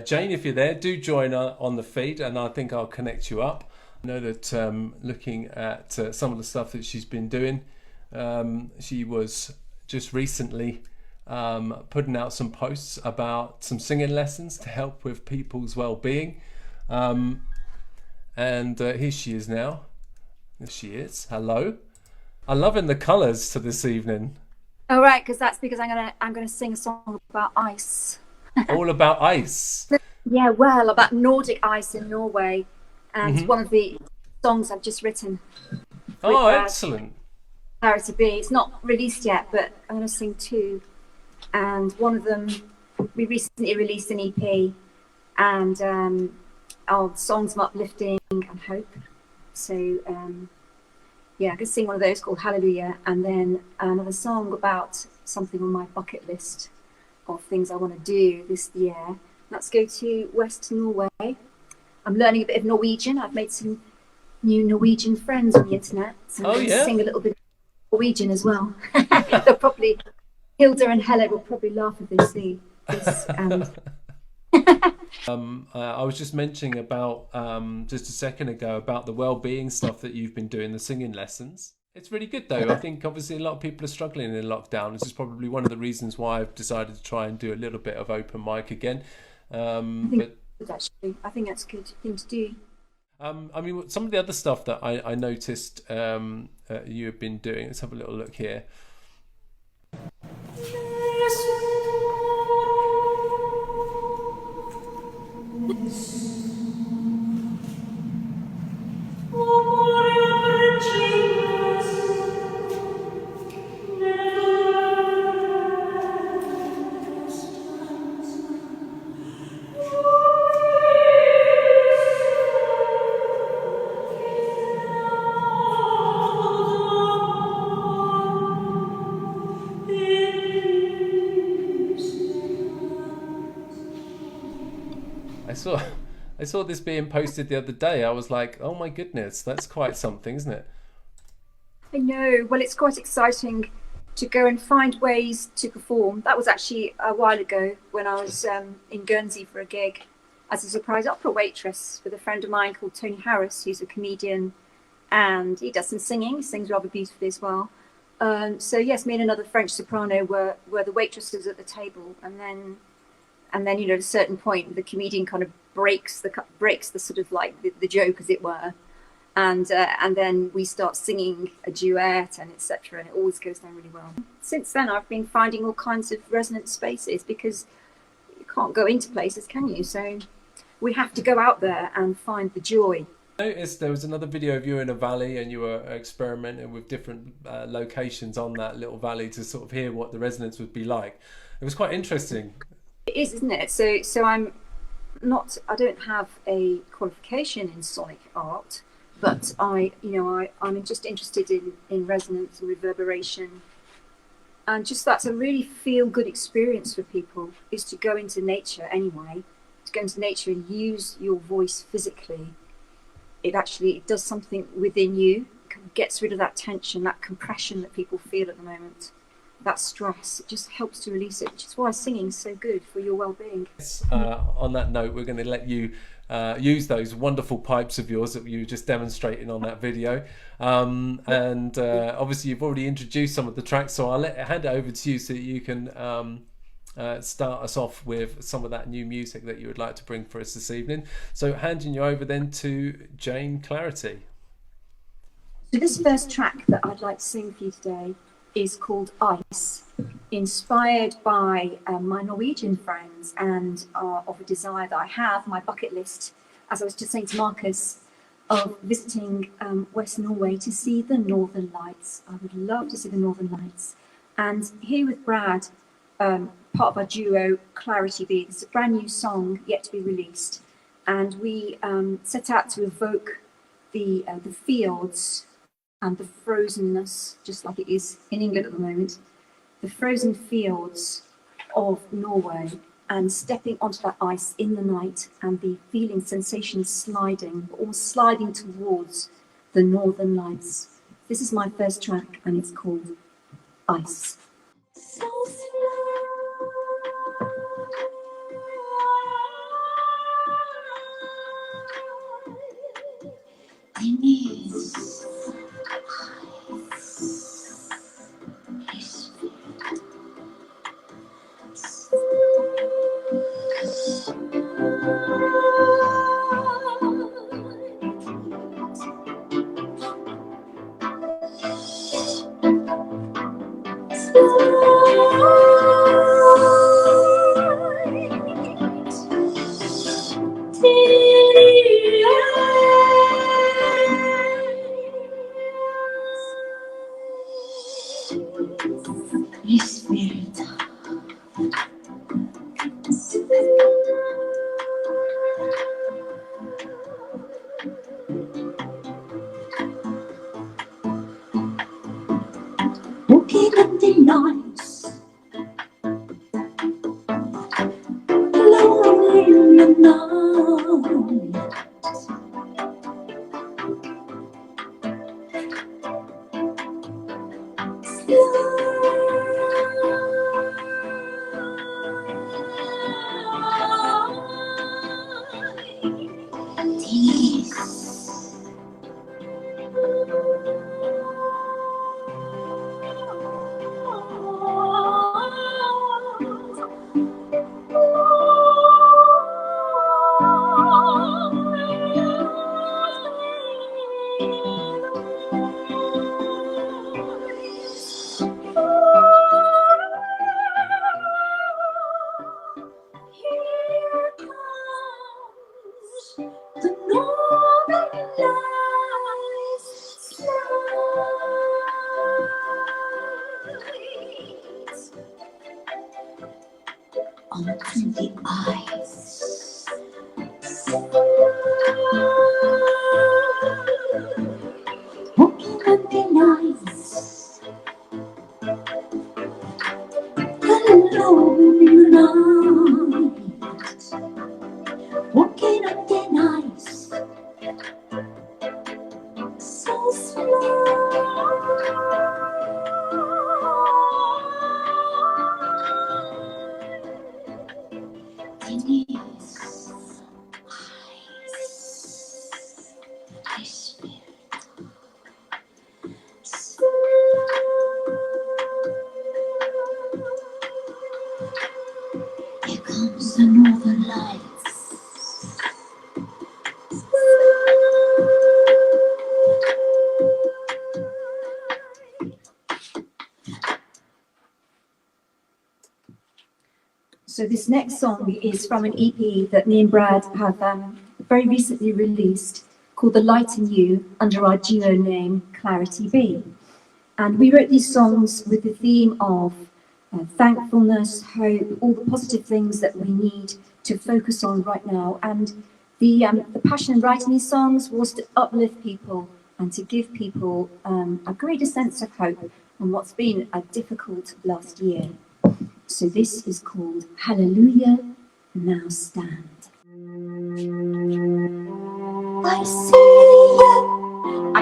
Jane, if you're there, do join on the feed, and I think I'll connect you up. I know that looking at some of the stuff that she's been doing, she was just recently putting out some posts about some singing lessons to help with people's well-being. And here she is now. There she is. Hello. I'm loving the colours to this evening. Oh right, because I'm gonna sing a song about ice. All about ice. Yeah, well, about Nordic ice in Norway, and Mm-hmm. one of the songs I've just written with Oh, excellent. Clarity B. It's not released yet, but I'm gonna sing two, and one of them we recently released an EP, and our songs are uplifting and hope. So yeah, I could sing one of those called Hallelujah, and then another song about something on my bucket list of things I want to do this year. Let's go to West Norway. I'm learning a bit of Norwegian. I've made some new Norwegian friends on the internet, so I'm Oh, going to yeah? sing a little bit of Norwegian as well. They'll probably, Hilda and Helle will probably laugh if they see this. I was just mentioning about just a second ago about the well-being stuff that you've been doing, the singing lessons. It's really good though. I think obviously a lot of people are struggling in lockdown. This is probably one of the reasons why I've decided to try and do a little bit of open mic again. But Actually, I think that's a good thing to do. I mean, some of the other stuff that I noticed you have been doing. Let's have a little look here. I saw this being posted the other day. I was like, oh my goodness, that's quite something, isn't it? I know. Well, it's quite exciting to go and find ways to perform. That was actually a while ago when I was in Guernsey for a gig as a surprise opera waitress with a friend of mine called Tony Harris, who's a comedian, and he does some singing. He sings rather beautifully as well. So yes, me and another French soprano were the waitresses at the table, and then at a certain point the comedian kind of breaks the sort of like the joke, as it were, and then we start singing a duet and etc. And it always goes down really well. Since then, I've been finding all kinds of resonant spaces because you can't go into places, can you? So we have to go out there and find the joy. I noticed there was another video of you in a valley and you were experimenting with different locations on that little valley to sort of hear what the resonance would be like. It was quite interesting. It is, isn't it? So I don't have a qualification in sonic art, but I'm just interested in resonance and reverberation, and just that's a really feel good experience for people, is to go into nature anyway, to go into nature and use your voice physically. It does something within you, gets rid of that tension, that compression that people feel at the moment, that stress. It just helps to release it, which is why singing's so good for your well-being. On that note, we're going to let you use those wonderful pipes of yours that you were just demonstrating on that video, and obviously you've already introduced some of the tracks, so I'll hand it over to you so that you can start us off with some of that new music that you would like to bring for us this evening. So handing you over then to Jane Clarity. So this first track that I'd like to sing for you today is called Ice, inspired by my Norwegian friends and of a desire that I have, my bucket list, as I was just saying to Marcus, of visiting West Norway to see the Northern Lights. I would love to see the Northern Lights. And here with Brad, part of our duo Clarity B, it's a brand new song yet to be released. And we set out to evoke the fields and the frozenness, just like it is in England at the moment, the frozen fields of Norway, and stepping onto that ice in the night and the feeling, sensation sliding, almost sliding towards the Northern Lights. This is my first track and it's called Ice. So slow. Spirit. Walking on the nights, alone in the night. The northern lights slide onto the ice. Walking on the nights, alone in the night. Walking on the nights, so slow. Denise, I spirit. Here comes the northern lights. So this next song is from an EP that me and Brad have very recently released called The Light in You under our duo name Clarity B. And we wrote these songs with the theme of thankfulness, hope, all the positive things that we need to focus on right now. And the passion in writing these songs was to uplift people and to give people a greater sense of hope on what's been a difficult last year. So this is called Hallelujah, Now Stand. I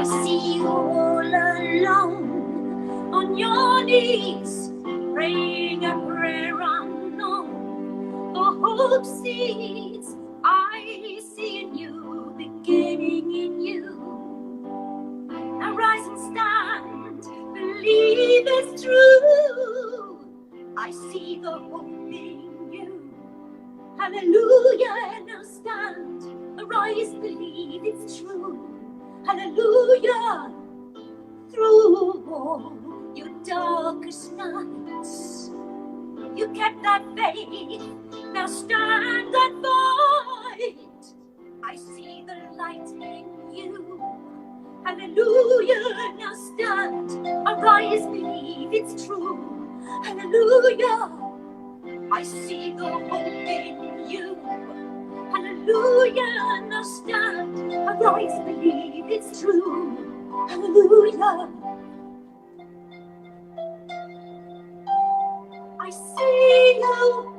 see you all alone on your knees, praying a prayer unknown for hope seeds. I see in you, beginning in you. Now rise and stand, believe it's true. I see the hope in you. Hallelujah, now stand, arise, believe it's true. Hallelujah, through all your darkest nights, you kept that faith, now stand and fight. I see the light in you. Hallelujah, now stand, arise, believe it's true. Hallelujah, I see the hope in you. Hallelujah, now stand, arise, believe it's true. Hallelujah, I see you.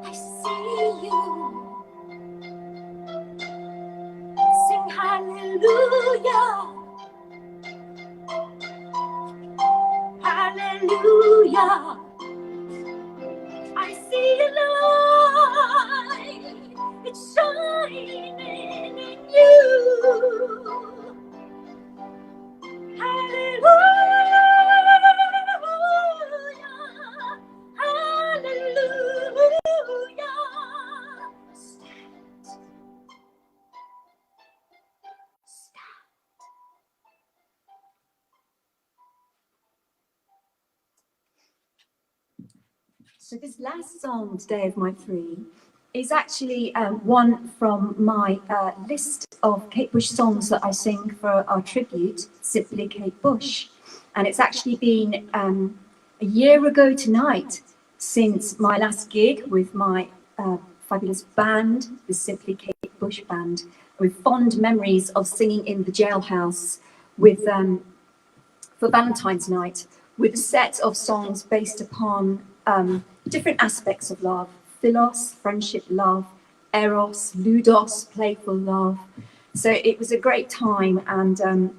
I see you. Sing hallelujah. Hallelujah, I see a light, it's shining in you. Hallelujah, hallelujah. Stand. So this last song today of my three is actually one from my list of Kate Bush songs that I sing for our tribute, Simply Kate Bush. And it's actually been a year ago tonight since my last gig with my fabulous band, the Simply Kate Bush Band, with fond memories of singing in the jailhouse with for Valentine's night, with a set of songs based upon different aspects of love: philos, friendship, love; eros, ludos, playful love. So it was a great time, and a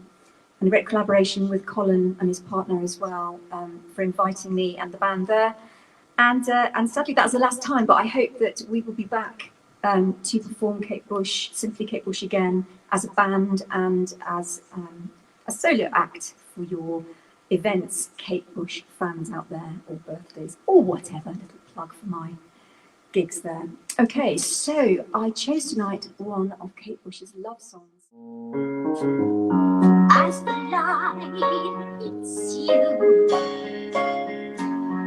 great collaboration with Colin and his partner as well, for inviting me and the band there. And sadly, that was the last time, but I hope that we will be back to perform Kate Bush, Simply Kate Bush again, as a band and as a solo act for your events, Kate Bush fans out there, or birthdays, or whatever. A little plug for my gigs there. Okay, so I chose tonight one of Kate Bush's love songs. As the light hits you,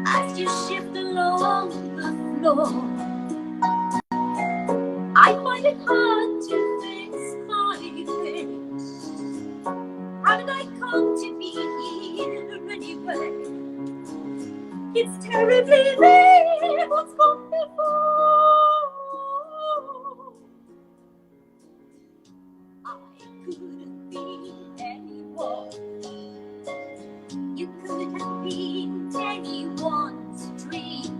as you shift along the floor, I find it hard to fix my face. How did I come to be here anyway? It's terribly late, what's gone before? I could have been anyone. You could have been anyone's dream.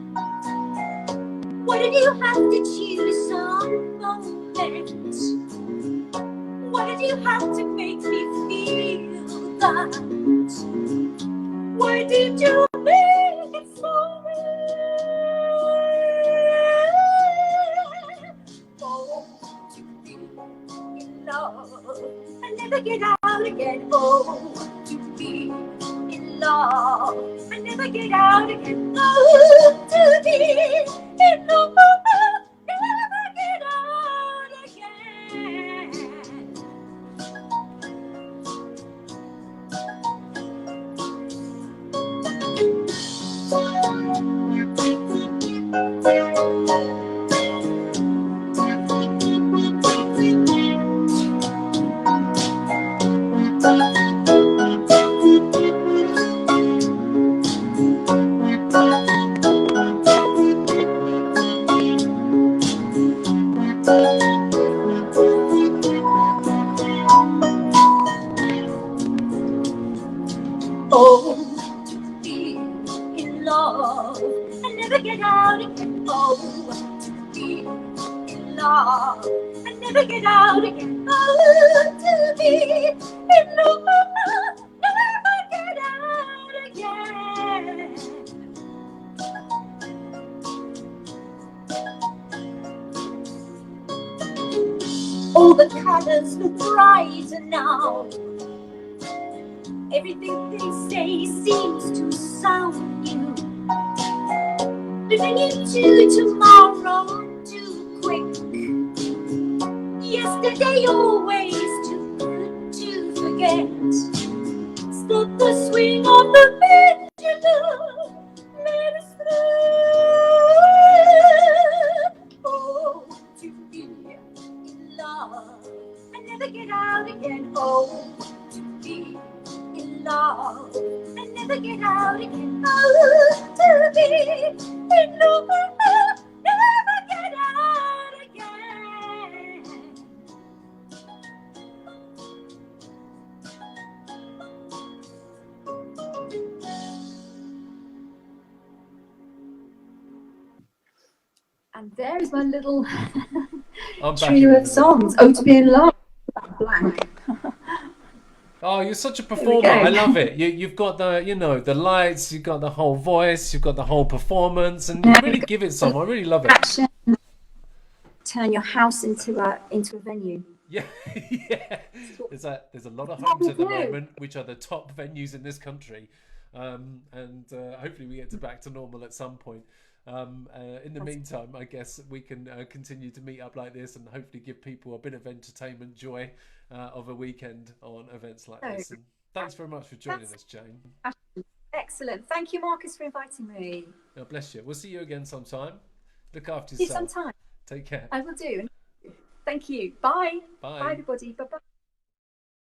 Why did you have to choose some moment? Why did you have to make me feel that? Why did you make it so real? Oh, to be in love and never get out again. Oh, to be in love and never get out again. Oh, to be in love, never get out again. Oh, to be in love and never get out again. Oh, to be in love and never get out again. Oh, to be in love, never get out again. All the colors look brighter now. Everything they say seems to sound you. Living into tomorrow too quick. Yesterday always too good to forget. Stop the swing of the pendulum. Let us through. Oh, to be in love and never get out again. Oh, to be in love and never get out again. Oh, to be in love, never get out again. And there is my little trio of songs. Oh, to be in love. Blank. Oh, you're such a performer. I love it. You've got the, the lights, you've got the whole voice, you've got the whole performance, and you really give it some. I really love it. Action. Turn your house into a venue. Yeah, yeah. There's a lot of homes at the moment, which are the top venues in this country, and hopefully we get back to normal at some point. In the meantime, I guess we can continue to meet up like this and hopefully give people a bit of entertainment joy of a weekend on events like this. And thanks very much for joining us, Jane. Excellent. Excellent. Thank you, Marcus, for inviting me. God bless you. We'll see you again sometime. Look after See you yourself. sometime. Take care. I will do. Thank you. Bye. Bye. Bye, everybody. Bye-bye.